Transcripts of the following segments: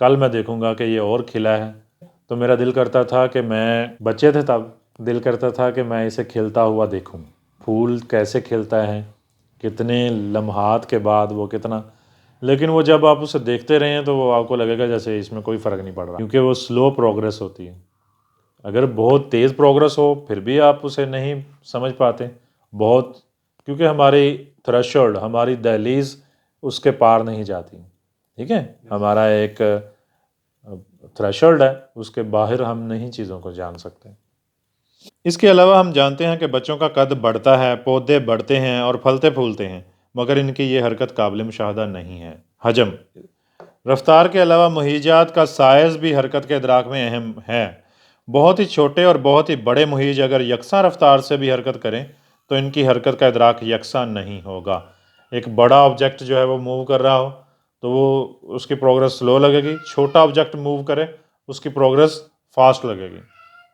کل میں دیکھوں گا کہ یہ اور کھلا ہے تو میرا دل کرتا تھا کہ میں بچے تھے تب دل کرتا تھا کہ میں اسے کھلتا ہوا دیکھوں، پھول کیسے کھلتا ہے، کتنے لمحات کے بعد وہ کتنا، لیکن وہ جب آپ اسے دیکھتے رہے ہیں تو وہ آپ کو لگے گا جیسے اس میں کوئی فرق نہیں پڑ رہا، کیونکہ وہ سلو پروگریس ہوتی ہے۔ اگر بہت تیز پروگریس ہو پھر بھی آپ اسے نہیں سمجھ پاتے، بہت، کیونکہ ہماری تھریشولڈ، ہماری دہلیز اس کے پار نہیں جاتی، ٹھیک ہے، ہمارا ایک تھریشولڈ ہے، اس کے باہر ہم نہیں چیزوں کو جان سکتے۔ اس کے علاوہ ہم جانتے ہیں کہ بچوں کا قد بڑھتا ہے، پودے بڑھتے ہیں اور پھلتے پھولتے ہیں، مگر ان کی یہ حرکت قابل مشاہدہ نہیں ہے۔ حجم، رفتار کے علاوہ مہیجات کا سائز بھی حرکت کے ادراک میں اہم ہے۔ بہت ہی چھوٹے اور بہت ہی بڑے مہیج اگر یکساں رفتار سے بھی حرکت کریں تو ان کی حرکت کا ادراک یکساں نہیں ہوگا۔ ایک بڑا آبجیکٹ جو ہے وہ موو کر رہا ہو تو وہ اس کی پروگرس سلو لگے گی، چھوٹا آبجیکٹ موو کرے اس کی پروگرس فاسٹ لگے گی۔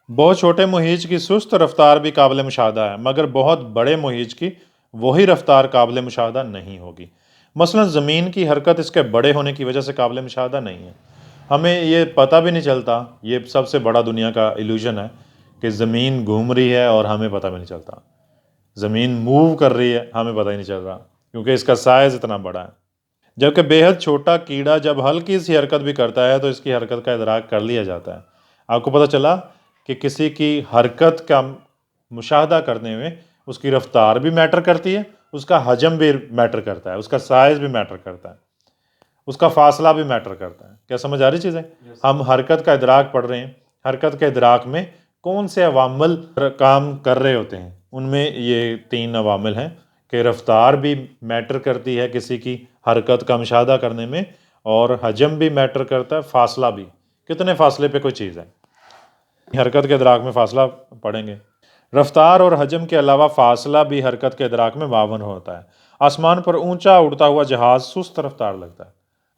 بہت چھوٹے مہیج کی سست رفتار بھی قابل مشاہدہ ہے، مگر بہت بڑے مہیج کی وہی رفتار قابل مشاہدہ نہیں ہوگی۔ مثلا زمین کی حرکت اس کے بڑے ہونے کی وجہ سے قابل مشاہدہ نہیں ہے۔ ہمیں یہ پتہ بھی نہیں چلتا، یہ سب سے بڑا دنیا کا ایلیوژن ہے کہ زمین گھوم رہی ہے اور ہمیں پتہ بھی نہیں چلتا، زمین موو کر رہی ہے ہمیں پتہ ہی نہیں چل رہا، کیونکہ اس کا سائز اتنا بڑا ہے۔ جبکہ بے حد چھوٹا کیڑا جب ہلکی سی حرکت بھی کرتا ہے تو اس کی حرکت کا ادراک کر لیا جاتا ہے۔ آپ کو پتہ چلا کہ کسی کی حرکت کا مشاہدہ کرنے میں اس کی رفتار بھی میٹر کرتی ہے، اس کا حجم بھی میٹر کرتا ہے، اس کا سائز بھی میٹر کرتا ہے، اس کا فاصلہ بھی میٹر کرتا ہے۔ کیا سمجھ آ رہی چیزیں؟ ہم حرکت کا ادراک پڑھ رہے ہیں، حرکت کے ادراک میں کون سے عوامل کام کر رہے ہوتے ہیں؟ ان میں یہ 3 عوامل ہیں کہ رفتار بھی میٹر کرتی ہے کسی کی حرکت کا مشاہدہ کرنے میں، اور حجم بھی میٹر کرتا ہے، فاصلہ بھی، کتنے فاصلے پہ کوئی چیز ہے۔ حرکت کے ادراک میں فاصلہ پڑھیں گے۔ رفتار اور حجم کے علاوہ فاصلہ بھی حرکت کے ادراک میں معاون ہوتا ہے۔ آسمان پر اونچا اڑتا ہوا جہاز سست رفتار لگتا ہے،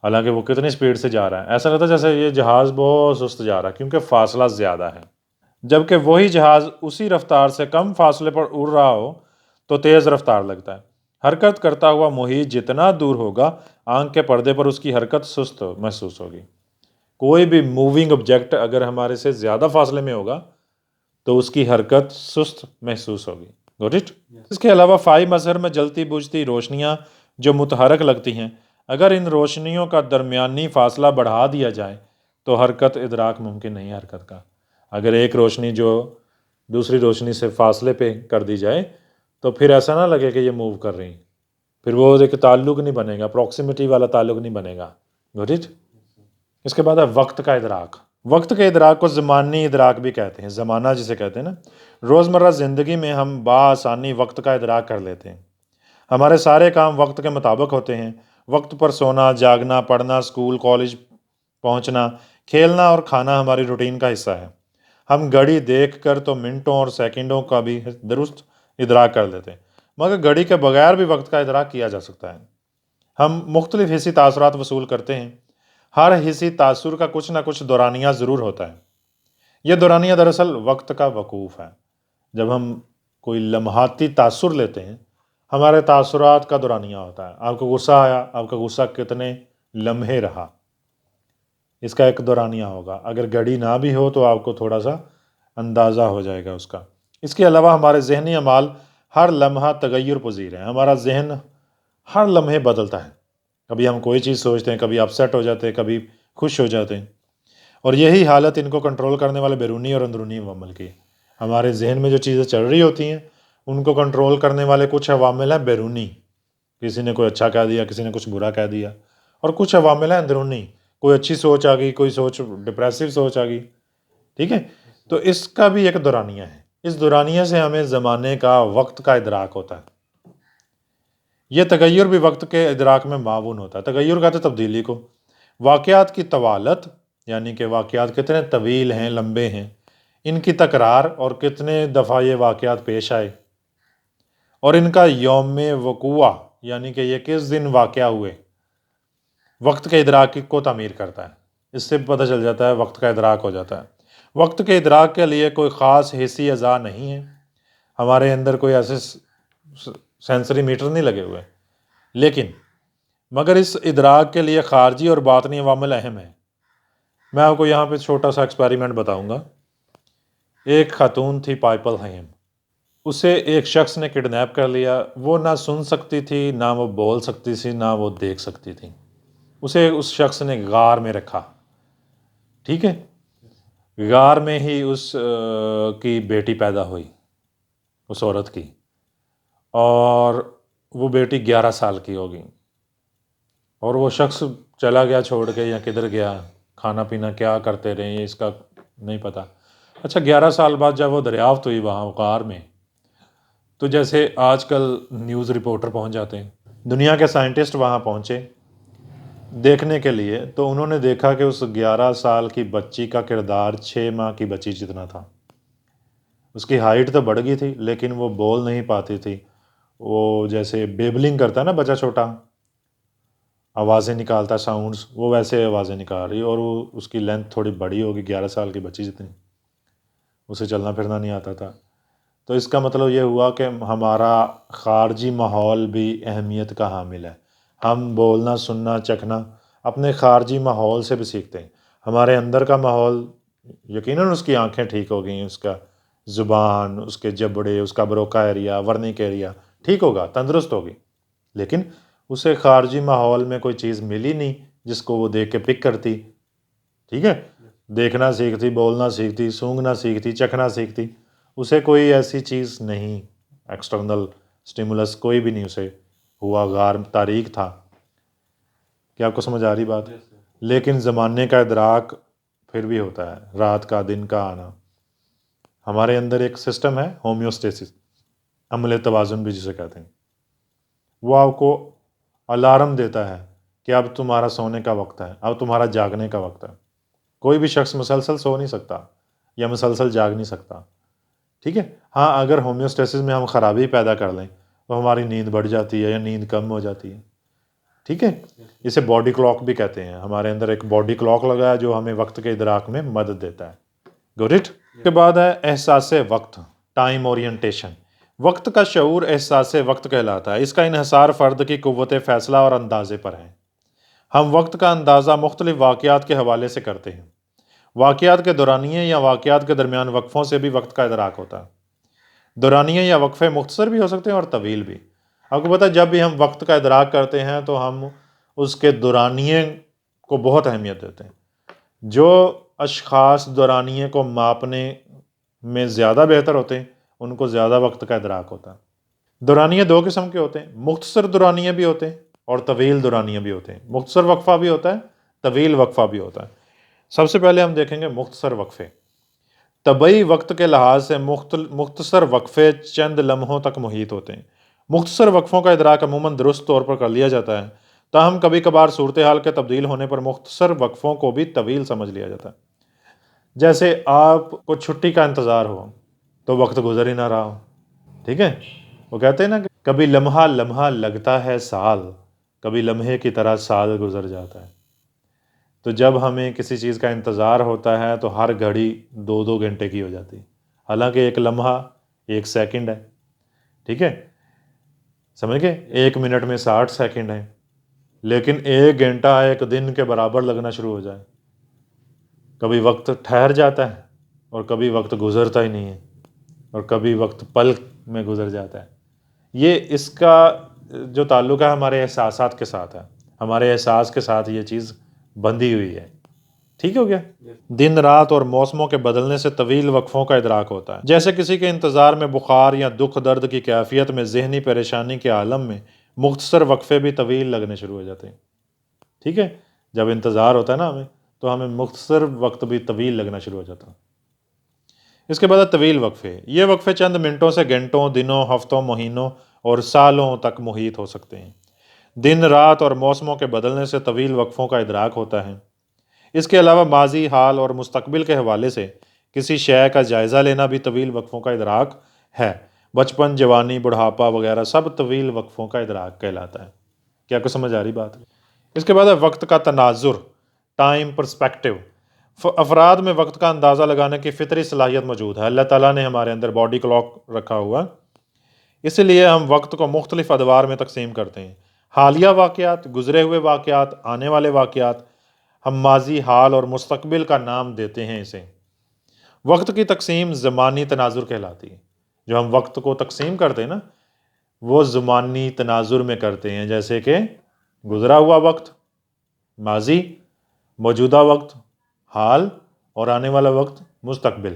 حالانکہ وہ کتنی سپیڈ سے جا رہا ہے، ایسا لگتا ہے جیسے یہ جہاز بہت سست جا رہا ہے کیونکہ فاصلہ زیادہ ہے۔ جبکہ وہی جہاز اسی رفتار سے کم فاصلے پر اڑ رہا ہو تو تیز رفتار لگتا ہے۔ حرکت کرتا ہوا محیط جتنا دور ہوگا آنکھ کے پردے پر اس کی حرکت سست محسوس ہوگی۔ کوئی بھی موونگ آبجیکٹ اگر ہمارے سے زیادہ فاصلے میں ہوگا تو اس کی حرکت سست محسوس ہوگی۔ گوٹ اٹ؟ اس کے علاوہ فائی مظہر میں جلتی بجھتی روشنیاں جو متحرک لگتی ہیں، اگر ان روشنیوں کا درمیانی فاصلہ بڑھا دیا جائے تو حرکت ادراک ممکن نہیں ہے حرکت کا۔ اگر ایک روشنی جو دوسری روشنی سے فاصلے پہ کر دی جائے تو پھر ایسا نہ لگے کہ یہ موو کر رہی ہیں، پھر وہ ایک تعلق نہیں بنے گا، پروکسیمیٹی والا تعلق نہیں بنے گا۔ گوٹ اٹ؟ اس کے بعد ہے وقت کا ادراک۔ وقت کے ادراک کو زمانی ادراک بھی کہتے ہیں، زمانہ جسے کہتے ہیں نا۔ روزمرہ زندگی میں ہم بآسانی وقت کا ادراک کر لیتے ہیں۔ ہمارے سارے کام وقت کے مطابق ہوتے ہیں۔ وقت پر سونا، جاگنا، پڑھنا، اسکول، کالج پہنچنا، کھیلنا اور کھانا ہماری روٹین کا حصہ ہے۔ ہم گھڑی دیکھ کر تو منٹوں اور سیکنڈوں کا بھی درست ادراک کر لیتے ہیں، مگر گھڑی کے بغیر بھی وقت کا ادراک کیا جا سکتا ہے۔ ہم مختلف حسی تاثرات وصول کرتے ہیں، ہر حسی تاثر کا کچھ نہ کچھ دورانیہ ضرور ہوتا ہے۔ یہ دورانیہ دراصل وقت کا وقوف ہے۔ جب ہم کوئی لمحاتی تاثر لیتے ہیں، ہمارے تاثرات کا دورانیہ ہوتا ہے۔ آپ کو غصہ آیا، آپ کا غصہ کتنے لمحے رہا، اس کا ایک دورانیہ ہوگا۔ اگر گھڑی نہ بھی ہو تو آپ کو تھوڑا سا اندازہ ہو جائے گا اس کا۔ اس کے علاوہ ہمارے ذہنی اعمال ہر لمحہ تغیر پذیر ہیں۔ ہمارا ذہن ہر لمحے بدلتا ہے، کبھی ہم کوئی چیز سوچتے ہیں، کبھی اپسیٹ ہو جاتے ہیں، کبھی خوش ہو جاتے ہیں، اور یہی حالت ان کو کنٹرول کرنے والے بیرونی اور اندرونی عوامل کی۔ ہمارے ذہن میں جو چیزیں چل رہی ہوتی ہیں ان کو کنٹرول کرنے والے کچھ عوامل ہیں بیرونی، کسی نے کوئی اچھا کہہ دیا، کسی نے کچھ برا کہہ دیا، اور کچھ عوامل ہیں اندرونی، کوئی اچھی سوچ آ گئی، کوئی سوچ ڈپریسو سوچ آ گئی، ٹھیک ہے؟ تو اس کا بھی ایک دورانیہ ہے۔ اس دورانیہ سے ہمیں زمانے کا، وقت کا ادراک ہوتا ہے۔ یہ تغیر بھی وقت کے ادراک میں معاون ہوتا ہے۔ تغیر کہتے ہیں تبدیلی کو۔ واقعات کی طوالت، یعنی کہ واقعات کتنے طویل ہیں، لمبے ہیں، ان کی تکرار اور کتنے دفعہ یہ واقعات پیش آئے، اور ان کا یوم وقوع، یعنی کہ یہ کس دن واقعہ ہوئے، وقت کے ادراک کو تعمیر کرتا ہے۔ اس سے پتہ چل جاتا ہے، وقت کا ادراک ہو جاتا ہے۔ وقت کے ادراک کے لیے کوئی خاص حسی اعضاء نہیں ہے، ہمارے اندر کوئی ایسے سینسری میٹر نہیں لگے ہوئے، لیکن مگر اس ادراک کے لیے خارجی اور باطنی عوامل اہم ہیں۔ میں آپ کو یہاں پہ چھوٹا سا ایکسپیریمنٹ بتاؤں گا. ایک خاتون تھی پائپل ہیم، اسے ایک شخص نے کڈنیپ کر لیا. وہ نہ سن سکتی تھی، نہ وہ بول سکتی تھی، نہ وہ دیکھ سکتی تھی. اسے اس شخص نے غار میں رکھا. ٹھیک ہے، غار میں ہی اس کی بیٹی پیدا ہوئی، اس عورت کی، اور وہ بیٹی 11 سال کی ہوگی. اور وہ شخص چلا گیا چھوڑ کے، یا کدھر گیا، کھانا پینا کیا کرتے رہے یہ اس کا نہیں پتہ. اچھا 11 سال بعد جب وہ دریافت ہوئی وہاں غار میں، تو جیسے آج کل نیوز رپورٹر پہنچ جاتے ہیں، دنیا کے سائنٹسٹ وہاں پہنچے دیکھنے کے لیے، تو انہوں نے دیکھا کہ اس 11 سال کی بچی کا کردار 6 ماہ کی بچی جتنا تھا. اس کی ہائٹ تو بڑھ گئی تھی لیکن وہ بول نہیں پاتی تھی. وہ جیسے بیبلنگ کرتا ہے نا بچہ چھوٹا، آوازیں نکالتا، ساؤنڈز، وہ ویسے آوازیں نکال رہی، اور وہ اس کی لینتھ تھوڑی بڑی ہوگی، 11 سال کی بچی جتنی. اسے چلنا پھرنا نہیں آتا تھا. تو اس کا مطلب یہ ہوا کہ ہمارا خارجی ماحول بھی اہمیت کا حامل ہے. ہم بولنا، سننا، چکھنا اپنے خارجی ماحول سے بھی سیکھتے ہیں. ہمارے اندر کا ماحول، یقیناً اس کی آنکھیں ٹھیک ہو گئیں، اس کا زبان، اس کے جبڑے، اس کا بروکا ایریا، ورنک ایریا ٹھیک ہوگا، تندرست ہوگی، لیکن اسے خارجی ماحول میں کوئی چیز ملی نہیں جس کو وہ دیکھ کے پک کرتی. ٹھیک ہے، دیکھنا سیکھتی، بولنا سیکھتی، سونگھنا سیکھتی، چکھنا سیکھتی. اسے کوئی ایسی چیز نہیں، ایکسٹرنل سٹیمولس کوئی بھی نہیں اسے ہوا. غار تاریک تھا. کیا آپ کو سمجھ آ رہی بات؟ لیکن زمانے کا ادراک پھر بھی ہوتا ہے، رات کا دن کا آنا. ہمارے اندر ایک سسٹم ہے ہومیوسٹیسس، عمل توازن بھی جسے کہتے ہیں. وہ آپ کو الارم دیتا ہے کہ اب تمہارا سونے کا وقت ہے، اب تمہارا جاگنے کا وقت ہے. کوئی بھی شخص مسلسل سو نہیں سکتا یا مسلسل جاگ نہیں سکتا. ٹھیک ہے، ہاں اگر ہومیوسٹیسس میں ہم خرابی پیدا کر لیں تو ہماری نیند بڑھ جاتی ہے یا نیند کم ہو جاتی ہے. ٹھیک ہے، اسے باڈی کلاک بھی کہتے ہیں. ہمارے اندر ایک باڈی کلاک لگا ہے جو ہمیں وقت کے ادراک میں مدد دیتا ہے. گوٹ اٹ. اس کے بعد ہے احساس وقت، ٹائم اورینٹیشن. وقت کا شعور احساس وقت کہلاتا ہے. اس کا انحصار فرد کی قوت فیصلہ اور اندازے پر ہے. ہم وقت کا اندازہ مختلف واقعات کے حوالے سے کرتے ہیں. واقعات کے دورانیے یا واقعات کے درمیان وقفوں سے بھی وقت کا ادراک ہوتا ہے. دورانیے یا وقفے مختصر بھی ہو سکتے ہیں اور طویل بھی. آپ کو پتہ ہے جب بھی ہم وقت کا ادراک کرتے ہیں تو ہم اس کے دورانیے کو بہت اہمیت دیتے ہیں. جو اشخاص دورانیے کو ماپنے میں زیادہ بہتر ہوتے ہیں ان کو زیادہ وقت کا ادراک ہوتا ہے. دورانیے 2 قسم کے ہوتے ہیں، مختصر دورانیے بھی ہوتے ہیں اور طویل دورانیے بھی ہوتے ہیں. مختصر وقفہ بھی ہوتا ہے، طویل وقفہ بھی ہوتا ہے. سب سے پہلے ہم دیکھیں گے مختصر وقفے. طبعی وقت کے لحاظ سے مختصر وقفے چند لمحوں تک محیط ہوتے ہیں. مختصر وقفوں کا ادراک عموماً درست طور پر کر لیا جاتا ہے، تاہم کبھی کبھار صورتحال کے تبدیل ہونے پر مختصر وقفوں کو بھی طویل سمجھ لیا جاتا ہے. جیسے آپ کو چھٹی کا انتظار ہو تو وقت گزر ہی نہ رہا ہو. ٹھیک ہے، وہ کہتے ہیں نا کہ کبھی لمحہ لمحہ لگتا ہے سال، کبھی لمحے کی طرح سال گزر جاتا ہے. تو جب ہمیں کسی چیز کا انتظار ہوتا ہے تو ہر گھڑی 2 گھنٹے کی ہو جاتی ہے، حالانکہ ایک لمحہ 1 سیکنڈ ہے. ٹھیک ہے، سمجھ گئے، 1 منٹ میں 60 سیکنڈ ہے، لیکن 1 گھنٹہ 1 دن کے برابر لگنا شروع ہو جائے. کبھی وقت ٹھہر جاتا ہے اور کبھی وقت گزرتا ہی نہیں ہے، اور کبھی وقت پل میں گزر جاتا ہے. یہ اس کا جو تعلق ہے ہمارے احساسات کے ساتھ ہے. ہمارے احساس کے ساتھ یہ چیز بندھی ہوئی ہے. ٹھیک ہو گیا. دن رات اور موسموں کے بدلنے سے طویل وقفوں کا ادراک ہوتا ہے. جیسے کسی کے انتظار میں بخار یا دکھ درد کی کیفیت میں ذہنی پریشانی کے عالم میں مختصر وقفے بھی طویل لگنے شروع ہو جاتے ہیں. ٹھیک ہے، جب انتظار ہوتا ہے نا ہمیں تو ہمیں مختصر وقت بھی طویل لگنا شروع ہو جاتا ہے. اس کے بعد طویل وقفے. یہ وقفے چند منٹوں سے گھنٹوں، دنوں، ہفتوں، مہینوں اور سالوں تک محیط ہو سکتے ہیں. دن رات اور موسموں کے بدلنے سے طویل وقفوں کا ادراک ہوتا ہے. اس کے علاوہ ماضی، حال اور مستقبل کے حوالے سے کسی شے کا جائزہ لینا بھی طویل وقفوں کا ادراک ہے. بچپن، جوانی، بڑھاپا وغیرہ سب طویل وقفوں کا ادراک کہلاتا ہے. کیا کو سمجھ آ رہی بات؟ اس کے بعد ہے وقت کا تناظر، ٹائم پرسپیکٹیو. افراد میں وقت کا اندازہ لگانے کی فطری صلاحیت موجود ہے. اللہ تعالیٰ نے ہمارے اندر باڈی کلاک رکھا ہوا، اس لیے ہم وقت کو مختلف ادوار میں تقسیم کرتے ہیں. حالیہ واقعات، گزرے ہوئے واقعات، آنے والے واقعات. ہم ماضی، حال اور مستقبل کا نام دیتے ہیں اسے۔ وقت کی تقسیم زمانی تناظر کہلاتی ہے۔ جو ہم وقت کو تقسیم کرتے ہیں نا، وہ زمانی تناظر میں کرتے ہیں، جیسے کہ گزرا ہوا وقت، ماضی، موجودہ وقت، حال، اور آنے والا وقت، مستقبل۔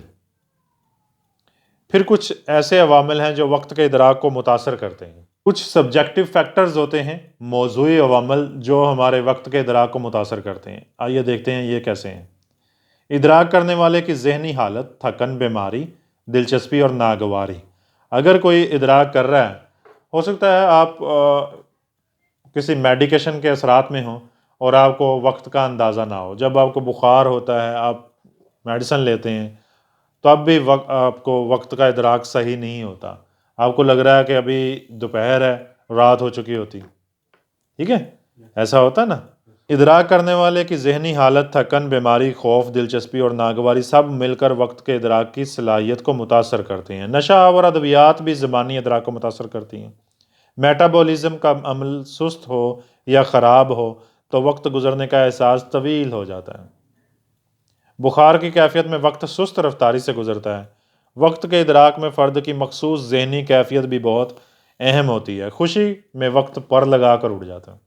پھر کچھ ایسے عوامل ہیں جو وقت کے ادراک کو متاثر کرتے ہیں۔ کچھ سبجیکٹو فیکٹرز ہوتے ہیں، موضوعی عوامل جو ہمارے وقت کے ادراک کو متاثر کرتے ہیں۔ آئیے دیکھتے ہیں یہ کیسے ہیں۔ ادراک کرنے والے کی ذہنی حالت، تھکن، بیماری، دلچسپی اور ناگواری۔ اگر کوئی ادراک کر رہا ہے، ہو سکتا ہے آپ کسی میڈیکیشن کے اثرات میں ہوں اور آپ کو وقت کا اندازہ نہ ہو۔ جب آپ کو بخار ہوتا ہے، آپ میڈیسن لیتے ہیں، تو اب بھی آپ کو وقت کا ادراک صحیح نہیں ہوتا۔ آپ کو لگ رہا ہے کہ ابھی دوپہر ہے، رات ہو چکی ہوتی۔ ٹھیک ہے، ایسا ہوتا ہے نا۔ ادراک کرنے والے کی ذہنی حالت، تھکن، بیماری، خوف، دلچسپی اور ناگواری سب مل کر وقت کے ادراک کی صلاحیت کو متاثر کرتے ہیں۔ نشہ آور ادویات بھی زبانی ادراک کو متاثر کرتی ہیں۔ میٹابولزم کا عمل سست ہو یا خراب ہو تو وقت گزرنے کا احساس طویل ہو جاتا ہے۔ بخار کی کیفیت میں وقت سست رفتاری سے گزرتا ہے۔ وقت کے ادراک میں فرد کی مخصوص ذہنی کیفیت بھی بہت اہم ہوتی ہے۔ خوشی میں وقت پر لگا کر اٹھ جاتا ہے،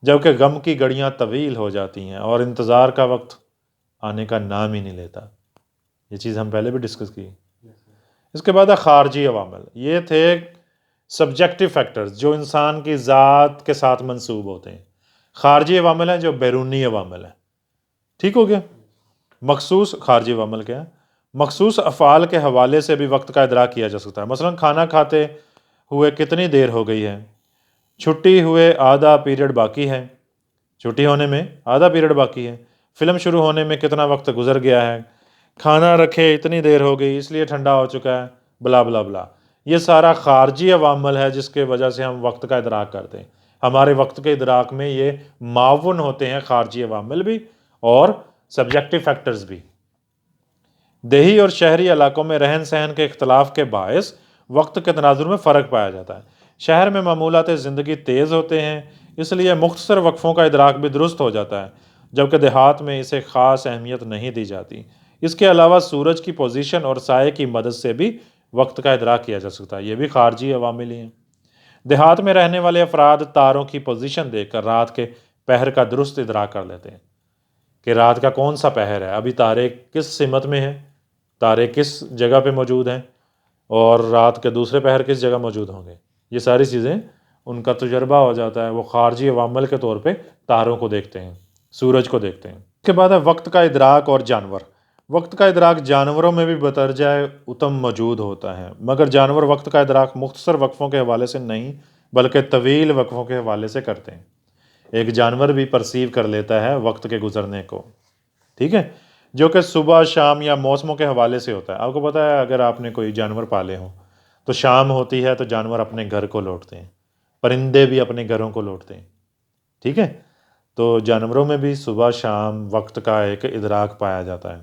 جبکہ غم کی گھڑیاں طویل ہو جاتی ہیں اور انتظار کا وقت آنے کا نام ہی نہیں لیتا۔ یہ چیز ہم پہلے بھی ڈسکس کی۔ اس کے بعد ہے خارجی عوامل۔ یہ تھے سبجیکٹو فیکٹرز جو انسان کی ذات کے ساتھ منسوب ہوتے ہیں۔ خارجی عوامل ہیں جو بیرونی عوامل ہیں۔ ٹھیک ہو گیا؟ مخصوص خارجی عوامل کیا ہے؟ مخصوص افعال کے حوالے سے بھی وقت کا ادراک کیا جا سکتا ہے۔ مثلا کھانا کھاتے ہوئے کتنی دیر ہو گئی ہے، چھٹی ہوئے آدھا پیریڈ باقی ہے، چھٹی ہونے میں آدھا پیریڈ باقی ہے، فلم شروع ہونے میں کتنا وقت گزر گیا ہے، کھانا رکھے اتنی دیر ہو گئی اس لیے ٹھنڈا ہو چکا ہے، بلا بلا بلا۔ یہ سارا خارجی عوامل ہے جس کے وجہ سے ہم وقت کا ادراک کرتے ہیں۔ ہمارے وقت کے ادراک میں یہ معاون ہوتے ہیں، خارجی عوامل بھی اور سبجیکٹو فیکٹرز بھی۔ دیہی اور شہری علاقوں میں رہن سہن کے اختلاف کے باعث وقت کے تناظر میں فرق پایا جاتا ہے۔ شہر میں معمولات زندگی تیز ہوتے ہیں، اس لیے مختصر وقفوں کا ادراک بھی درست ہو جاتا ہے، جبکہ دیہات میں اسے خاص اہمیت نہیں دی جاتی۔ اس کے علاوہ سورج کی پوزیشن اور سائے کی مدد سے بھی وقت کا ادراک کیا جا سکتا ہے، یہ بھی خارجی عوامل ہی ہیں۔ دیہات میں رہنے والے افراد تاروں کی پوزیشن دیکھ کر رات کے پہر کا درست ادراک کر لیتے ہیں کہ رات کا کون سا پہر ہے، ابھی تارے کس سمت میں ہیں، تارے کس جگہ پہ موجود ہیں، اور رات کے دوسرے پہر کس جگہ موجود ہوں گے۔ یہ ساری چیزیں ان کا تجربہ ہو جاتا ہے، وہ خارجی عوامل کے طور پہ تاروں کو دیکھتے ہیں، سورج کو دیکھتے ہیں۔ اس کے بعد ہے وقت کا ادراک اور جانور۔ وقت کا ادراک جانوروں میں بھی بدرجہ اتم موجود ہوتا ہے، مگر جانور وقت کا ادراک مختصر وقفوں کے حوالے سے نہیں بلکہ طویل وقفوں کے حوالے سے کرتے ہیں۔ ایک جانور بھی پرسیو کر لیتا ہے وقت کے گزرنے کو، ٹھیک ہے، جو کہ صبح، شام یا موسموں کے حوالے سے ہوتا ہے۔ آپ کو پتہ ہے اگر آپ نے کوئی جانور پالے ہوں تو شام ہوتی ہے تو جانور اپنے گھر کو لوٹتے ہیں، پرندے بھی اپنے گھروں کو لوٹتے ہیں، ٹھیک ہے۔ تو جانوروں میں بھی صبح شام وقت کا ایک ادراک پایا جاتا ہے۔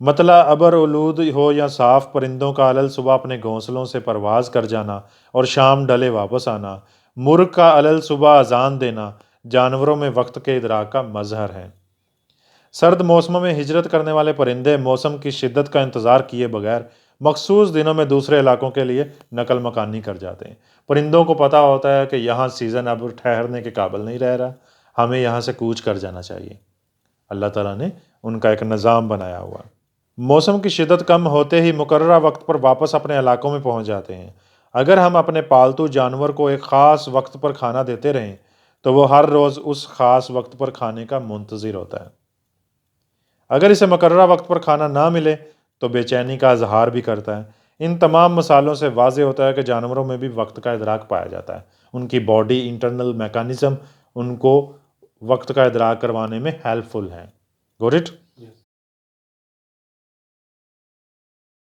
مطلع ابر آلود ہو یا صاف، پرندوں کا علل صبح اپنے گھونسلوں سے پرواز کر جانا اور شام ڈھلے واپس آنا، مرغ کا علل صبح اذان دینا جانوروں میں وقت کے ادراک کا مظہر ہے۔ سرد موسموں میں ہجرت کرنے والے پرندے موسم کی شدت کا انتظار کیے بغیر مخصوص دنوں میں دوسرے علاقوں کے لیے نقل مکانی کر جاتے ہیں۔ پرندوں کو پتہ ہوتا ہے کہ یہاں سیزن اب ٹھہرنے کے قابل نہیں رہ رہا، ہمیں یہاں سے کوچ کر جانا چاہیے۔ اللہ تعالیٰ نے ان کا ایک نظام بنایا ہوا۔ موسم کی شدت کم ہوتے ہی مقررہ وقت پر واپس اپنے علاقوں میں پہنچ جاتے ہیں۔ اگر ہم اپنے پالتو جانور کو ایک خاص وقت پر کھانا دیتے رہیں تو وہ ہر روز اس خاص وقت پر کھانے کا منتظر ہوتا ہے۔ اگر اسے مقررہ وقت پر کھانا نہ ملے تو بے چینی کا اظہار بھی کرتا ہے۔ ان تمام مثالوں سے واضح ہوتا ہے کہ جانوروں میں بھی وقت کا ادراک پایا جاتا ہے۔ ان کی باڈی انٹرنل میکانزم ان کو وقت کا ادراک کروانے میں ہیلپ فل ہیں۔ گوٹ اٹ؟